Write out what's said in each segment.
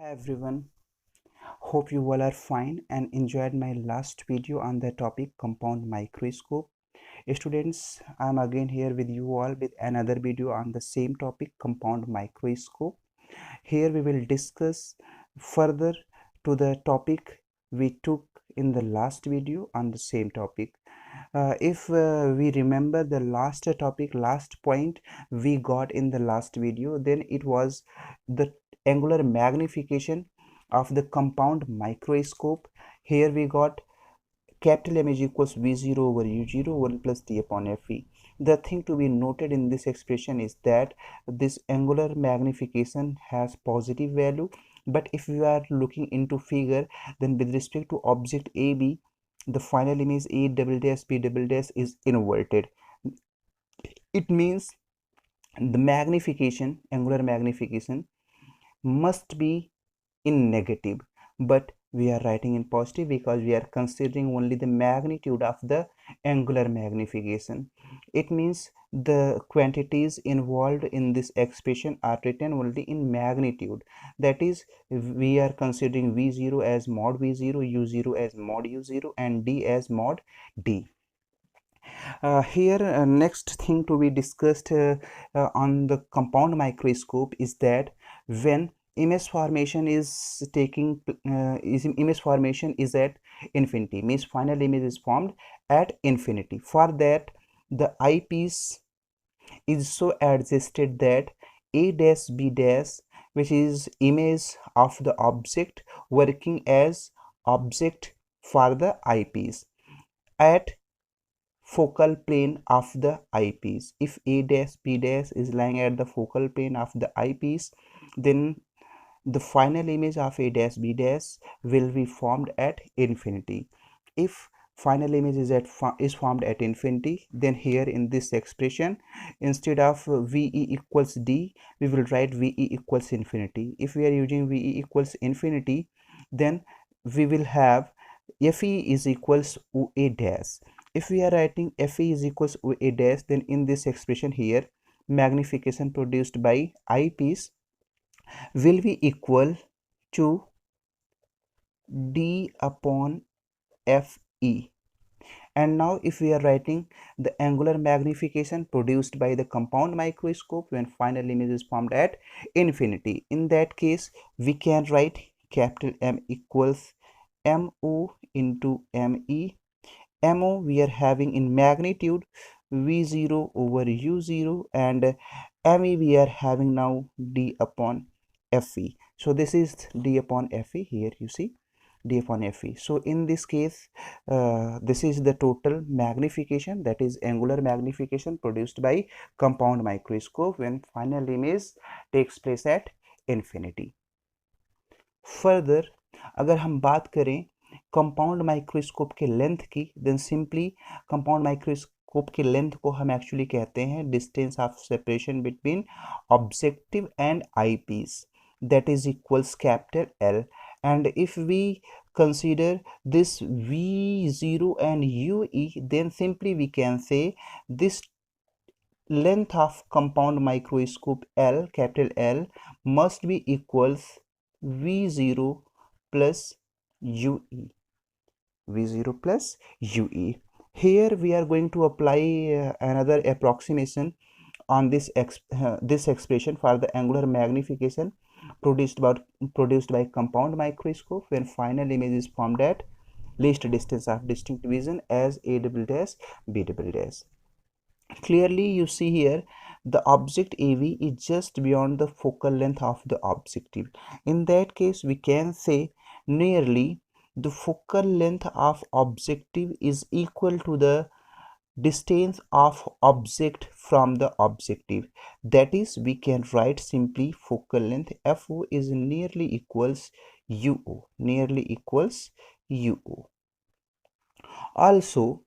Hi everyone, hope you all are fine and enjoyed my last video on the topic compound microscope. Students, I am again here with you all with another video on the same topic compound microscope. Here we will discuss further to the topic we took in the last video on the same topic. If we remember the last topic, last point we got in the last video, then it was the angular magnification of the compound microscope. Here we got capital M is equals V0 over U0 1 plus T upon Fe. The thing to be noted in this expression is that this angular magnification has positive value, but if we are looking into figure, then with respect to object AB, the final image A double dash B double dash is inverted. It means the magnification, angular magnification, must be in negative, but we are writing in positive because we are considering only the magnitude of the angular magnification. It means the quantities involved in this expression are written only in magnitude. That is, we are considering V0 as mod V0, U0 as mod U0, and D as mod D. Here next thing to be discussed on the compound microscope is that when image formation is image formation is at infinity, means final image is formed at infinity. For that, the eyepiece is so adjusted that a dash b dash, which is image of the object working as object for the eyepiece, at focal plane of the eyepiece. If a dash b dash is lying at the focal plane of the eyepiece, then the final image of a dash b dash will be formed at infinity. If final image is formed at infinity, then here in this expression, instead of ve equals d, we will write ve equals infinity. If we are using ve equals infinity, then we will have fe is equals a dash. If we are writing fe is equals a dash, then in this expression here, magnification produced by eyepiece will be equal to d upon fe. And now if we are writing the angular magnification produced by the compound microscope when final image is formed at infinity, in that case we can write capital M equals mo into me. Mo we are having in magnitude V0 over U0, and me we are having now d upon fe. So this is d upon fe. Here you see d upon fe. So in this case, this is the total magnification, that is angular magnification produced by compound microscope when final image takes place at infinity. Further, अगर हम बात करें compound microscope के length की, then simply compound microscope के length को हम actually कहते हैं distance of separation between objective and eyepiece, that is equals capital L. And if we consider this V0 and UE, then simply we can say this length of compound microscope L, capital L, must be equals V0 plus UE. V0 plus UE. Here we are going to apply another approximation on this expression for the angular magnification produced by compound microscope when final image is formed at least distance of distinct vision as a double dash b double dash. Clearly you see here the object AV is just beyond the focal length of the objective. In that case we can say nearly the focal length of objective is equal to the distance of object from the objective. That is, we can write simply focal length FO is nearly equals UO, nearly equals UO. Also,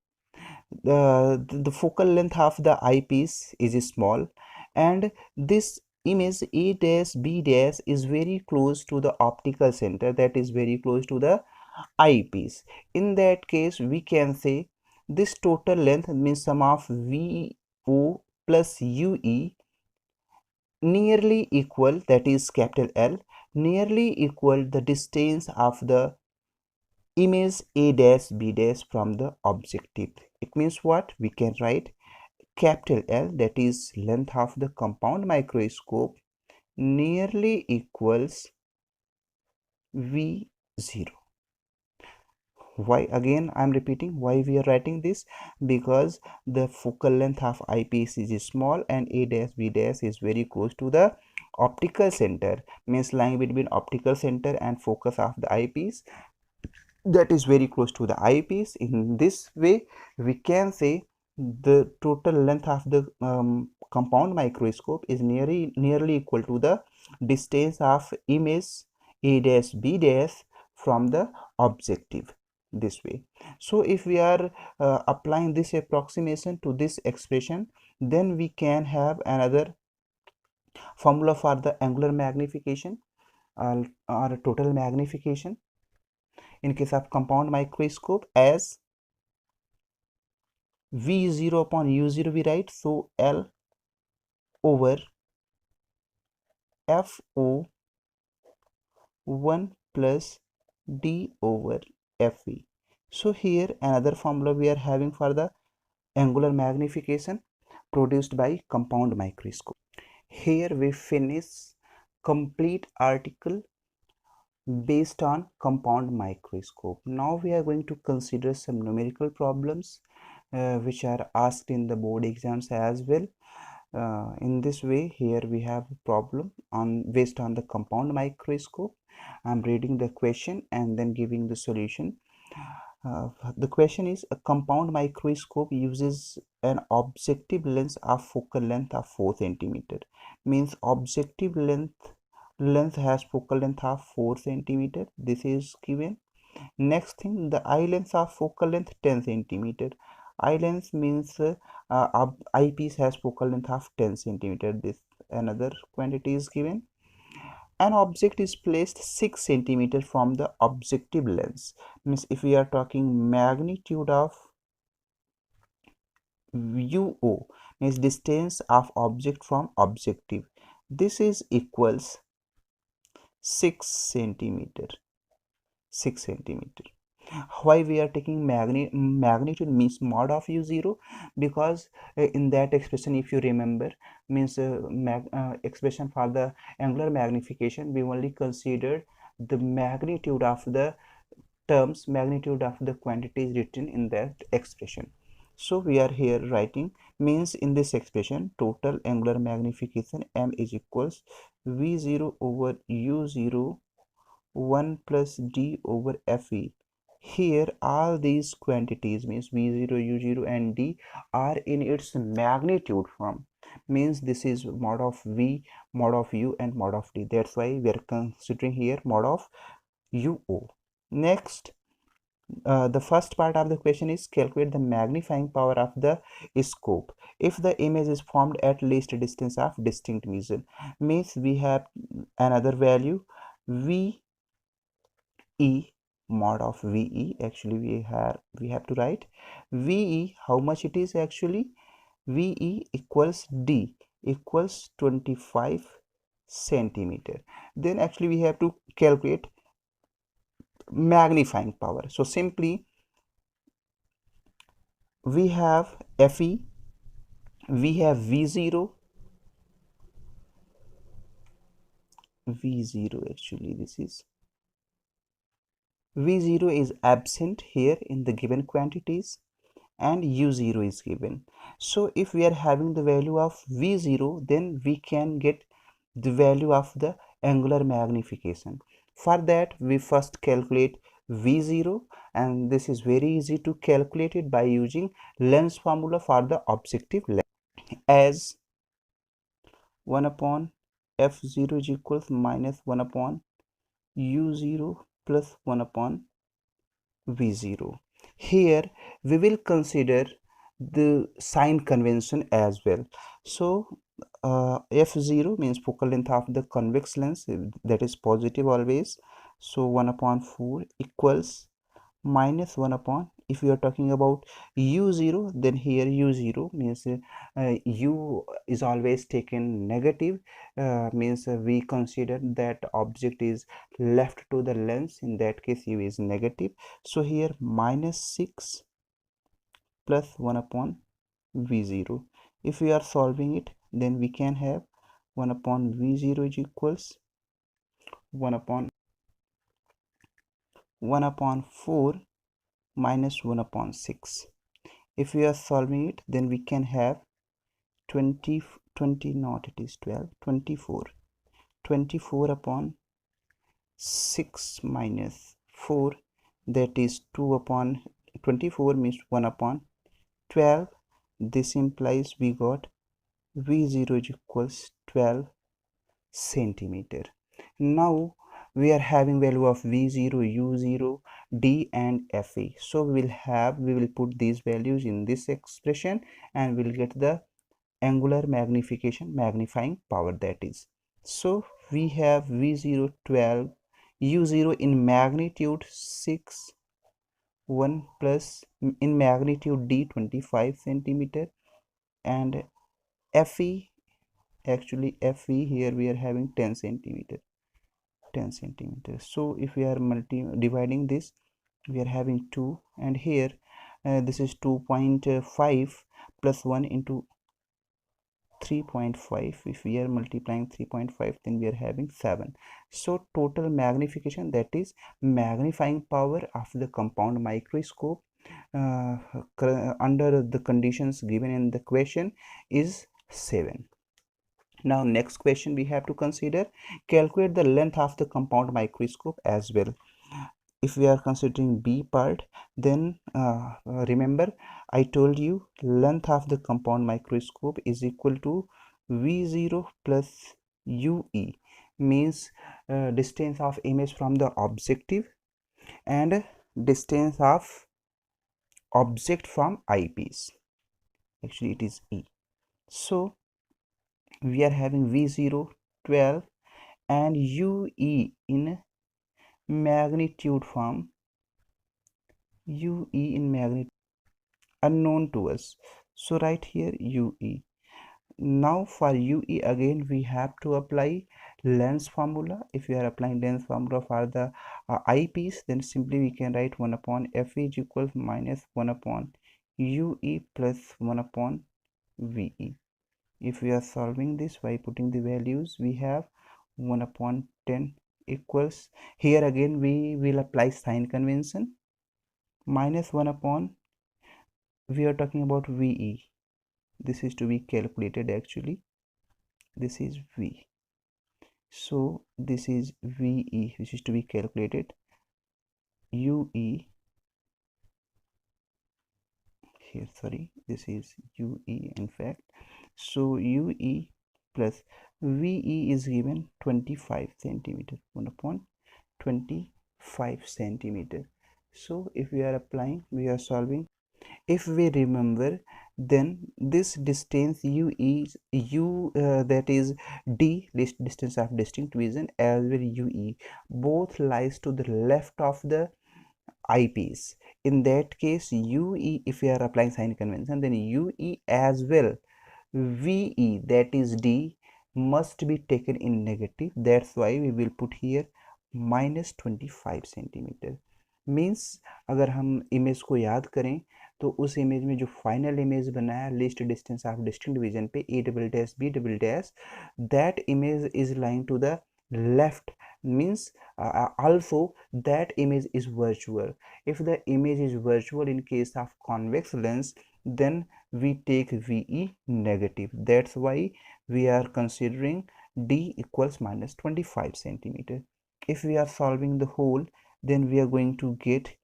the focal length of the eyepiece is small, and this image A dash B dash is very close to the optical center, that is very close to the eyepiece. In that case we can say this total length means sum of VO plus UE nearly equal, that is capital L, nearly equal the distance of the image A dash B dash from the objective. It means what? We can write capital L, that is length of the compound microscope, nearly equals V0. Why? Again I'm repeating why we are writing this, because the focal length of eyepiece is small and A dash B dash is very close to the optical center, means lying between optical center and focus of the eyepiece, that is very close to the eyepiece. In this way we can say the total length of the compound microscope is nearly equal to the distance of image A dash B dash from the objective, this way. So if we are applying this approximation to this expression, then we can have another formula for the angular magnification, or total magnification in case of compound microscope, as V0 upon U0 we write, so L over FO 1 plus D over FE. So here another formula we are having for the angular magnification produced by compound microscope. Here we finish complete article based on compound microscope. Now we are going to consider some numerical problems which are asked in the board exams as well. In this way, here we have a problem based on the compound microscope. I'm reading the question and then giving the solution. The question is, a compound microscope uses an objective lens of focal length of 4 centimeter. Means objective length has focal length of 4 centimeter. This is given. Next thing, the eye length of focal length 10 centimeter. Eye length means eyepiece has focal length of 10 centimeter. This another quantity is given. An object is placed 6 centimeter from the objective lens. Means if we are talking magnitude of UO, means distance of object from objective, this is equals 6 centimeter. 6 centimeter. Why we are taking magnitude means mod of U0? Because in that expression, if you remember, means expression for the angular magnification, we only considered the magnitude of the terms, magnitude of the quantities written in that expression. So we are here writing, means in this expression total angular magnification M is equals V0 over U0 1 plus D over Fe. Here all these quantities, means V0, U0 and D, are in its magnitude form. Means this is mod of V, mod of U and mod of D. That's why we are considering here mod of UO. Next, the first part of the question is calculate the magnifying power of the scope if the image is formed at least a distance of distinct measure. Means we have another value V E mod of VE. Actually we have to write VE, how much it is actually. VE equals D equals 25 centimeter. Then actually we have to calculate magnifying power. So simply we have FE, we have V0 actually this is V0 is absent here in the given quantities and U0 is given. So if we are having the value of V0, then we can get the value of the angular magnification. For that we first calculate V0, and this is very easy to calculate it by using lens formula for the objective lens, as 1 upon F0 is equals minus 1 upon U0 plus 1 upon V0. Here we will consider the sign convention as well. So F0 means focal length of the convex lens, that is positive always. So 1 upon 4 equals minus 1 upon, if we are talking about u0, then here u0 means u is always taken negative, means we consider that object is left to the lens, in that case u is negative. So here minus 6 plus 1 upon v0. If we are solving it, then we can have 1 upon v0 is equals 1 upon 4 minus 1 upon 6. If we are solving it, then we can have 20 not, it is 12, 24 upon 6 minus 4, that is 2 upon 24 means 1 upon 12. This implies we got v0 is equals 12 centimeter. Now we are having value of v0, u0, d and fe. So we will put these values in this expression and we'll get the angular magnification, magnifying power, that is. So we have v0 12, u0 in magnitude 6, 1 plus in magnitude d 25 centimeter, and fe, actually fe here we are having 10 centimeter. So if we are dividing this, we are having 2, and here this is 2.5 plus 1 into 3.5. If we are multiplying 3.5, then we are having 7. So total magnification, that is magnifying power of the compound microscope under the conditions given in the question is 7. Now next question we have to consider, calculate the length of the compound microscope as well. If we are considering B part, then remember I told you length of the compound microscope is equal to V0 plus UE, means distance of image from the objective and distance of object from eyepiece, actually it is E. So we are having V0 12 and UE in magnitude form, UE in magnitude unknown to us, so right here UE. Now for UE again we have to apply lens formula. If we are applying lens formula for the eyepiece, then simply we can write 1 upon F is equals minus 1 upon UE plus 1 upon VE. If we are solving this by putting the values, we have 1 upon 10 equals, here again we will apply sign convention, minus 1 upon, we are talking about VE, this is to be calculated, actually this is V, so this is VE which is to be calculated, UE here, sorry, this is UE in fact. So UE plus VE is given 25 centimeter, 1 upon 25 centimeter. So if we are applying, we are solving, if we remember, then this distance u is that is d, distance of distinct vision, as well ue, both lies to the left of the eyepiece. In that case ue, if we are applying sign convention, then ue as well ve, that is d, must be taken in negative. That's why we will put here minus 25 centimeter. Means अगर हम image को याद करें तो उस image में जो final image बनाया least distance of distinct division पे A double dash B double dash, that image is lying to the left, means also that image is virtual. If the image is virtual in case of convex lens, then we take VE negative. That's why we are considering D equals minus 25 centimeter. If we are solving the whole, then we are going to get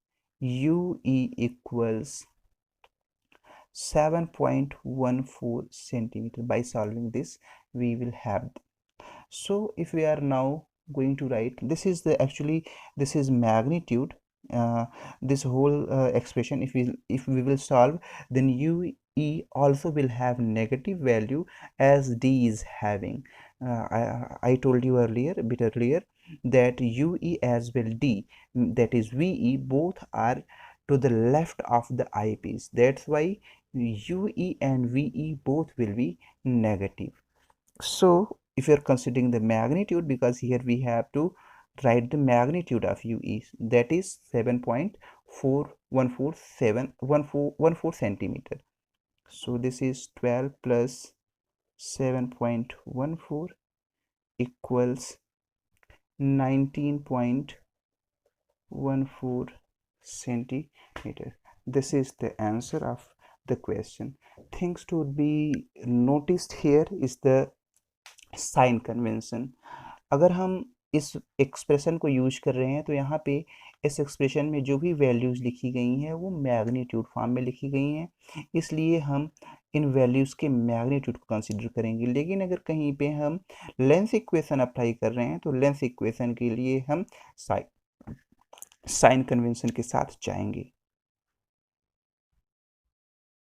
UE equals 7.14 centimeter. By solving this we will have, so if we are now going to write, this is the actually this is magnitude, this whole expression, if we will solve, then UE also will have negative value as D is having. I told you earlier, a bit earlier, that UE as well D, that is VE, both are to the left of the eyepiece. That's why UE and VE both will be negative. So if you're considering the magnitude, because here we have to write the magnitude of UE, that is 7.414714 centimeter. So this is 12 plus 7.14 equals 19.14 centimeter. This is the answer of the question. Things to be noticed here is the sign convention. अगर हम इस expression को use कर रहे हैं तो यहाँ पे इस एक्सप्रेशन में जो भी वैल्यूज़ लिखी गई हैं वो मैग्नीट्यूड फॉर्म में लिखी गई हैं, इसलिए हम इन वैल्यूज़ के मैग्नीट्यूड को कंसीडर करेंगे. लेकिन अगर कहीं पे हम लेंथ इक्वेशन अप्लाई कर रहे हैं तो लेंथ इक्वेशन के लिए हम साइन कन्वेंशन के साथ जाएंगे.